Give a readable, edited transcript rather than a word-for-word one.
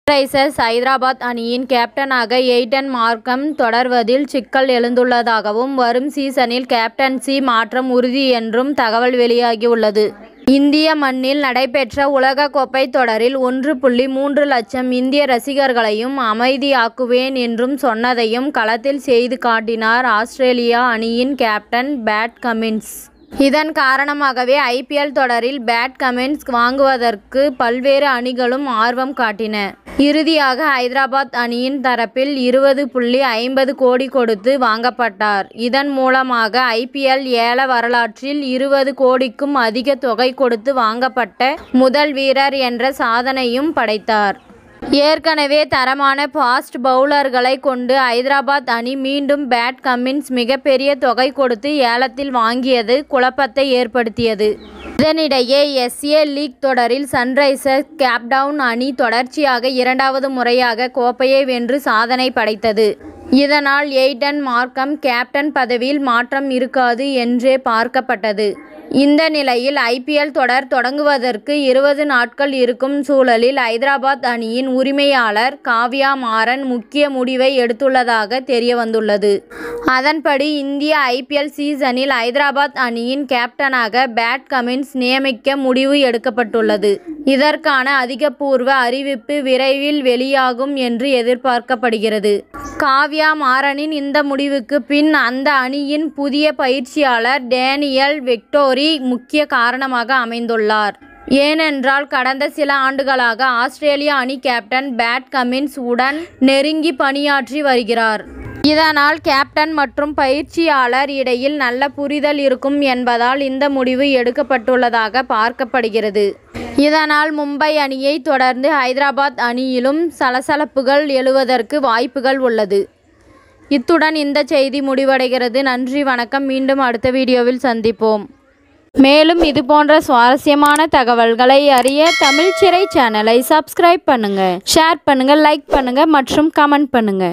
Sunrisers Hyderabad அணியின் கேப்டனாக Aiden Markram தொடர்வதில் சிக்கல் எழுந்துள்ளதாகவும் வரும் சீசனில் கேப்டன்சி மாற்றம் உறுதி என்றும் தகவல் வெளியாகியுள்ளது. இந்திய மண்ணில் நடைபெற்ற உலகக்கோப்பை தொடரில் 1.3 லட்சம் இந்திய ரசிகர்களையும் அமைதியாக்குவேன் என்றும் சொன்னதையும் களத்தில் செய்து காட்டினார் ஆஸ்திரேலியா அணியின் கேப்டன் பேட் கமின்ஸ். இதன் காரணமாகவே ஐபிஎல் தொடரில் பேட் கமின்ஸ் வாங்குவதற்கு பல்வேறு அணிகளும் ஆர்வம் காட்டின. இறுதியாக ஹைதராபாத் அணியின் தரப்பில் 20.50 கோடி கொடுத்து வாங்கப்பட்டார். இதன் மூலமாக ஐபிஎல் ஏல வரலாற்றில் 20 கோடிக்கும் அதிக தொகை கொடுத்து வாங்கப்பட்ட முதல் வீரர் என்ற சாதனையும் படைத்தார். ஏற்கனவே தரமான ஃபாஸ்ட் பவுலர்களை கொண்டு ஹைதராபாத் அணி மீண்டும் பேட் கமின்ஸ் மிகப்பெரிய தொகை கொடுத்து ஏலத்தில் வாங்கியது குழப்பத்தை ஏற்படுத்தியது. இதனிடையே எஸ்ஏ லீக் தொடரில் சன்ரைசர்ஸ் கேப்டவுன் அணி தொடர்ச்சியாக 2வது முறையாக கோப்பையை வென்று சாதனை படைத்தது. இதனால் எய்டன் மார்க்ரம் கேப்டன் பதவியில் மாற்றம் இருக்காது என்றே பார்க்கப்பட்டது. இந்த நிலையில் ஐபிஎல் தொடர் தொடங்குவதற்கு 20 நாட்கள் இருக்கும் சூழலில் ஹைதராபாத் அணியின் உரிமையாளர் காவ்யா மாரன் முக்கிய முடிவை எடுத்துள்ளதாக தெரியவந்துள்ளது. அதன்படி இந்திய ஐபிஎல் சீசனில் ஹைதராபாத் அணியின் கேப்டனாக பேட் கமின்ஸ் நியமிக்க முடிவு எடுக்கப்பட்டுள்ளது. இதற்கான அதிகபூர்வ அறிவிப்பு விரைவில் வெளியாகும் என்று எதிர்பார்க்கப்படுகிறது. காவ்யா மாரனின் இந்த முடிவுக்கு பின் அந்த அணியின் புதிய பயிற்சியாளர் டேனியல் விக்டோரி முக்கிய காரணமாக அமைந்துள்ளார். ஏனென்றால் கடந்த சில ஆண்டுகளாக ஆஸ்திரேலிய அணி கேப்டன் பேட் கமின்ஸ் உடன் நெருங்கி பணியாற்றி வருகிறார். இதனால் கேப்டன் மற்றும் பயிற்சியாளர் இடையில் நல்ல புரிதல் இருக்கும் என்பதால் இந்த முடிவு எடுக்கப்பட்டுள்ளதாக பார்க்கப்படுகிறது. இதனால் மும்பை அணியை தொடர்ந்து ஹைதராபாத் அணியிலும் சலசலப்புகள் எழுவதற்கு வாய்ப்புகள் உள்ளது. இத்துடன் இந்த செய்தி முடிவடைகிறது. நன்றி, வணக்கம். மீண்டும் அடுத்த வீடியோவில் சந்திப்போம். மேலும் இதுபோன்ற சுவாரஸ்யமான தகவல்களை அறிய தமிழ் சிறை சேனலை சப்ஸ்கிரைப் பண்ணுங்க, ஷேர் பண்ணுங்க, லைக் பண்ணுங்க மற்றும் கமெண்ட் பண்ணுங்க.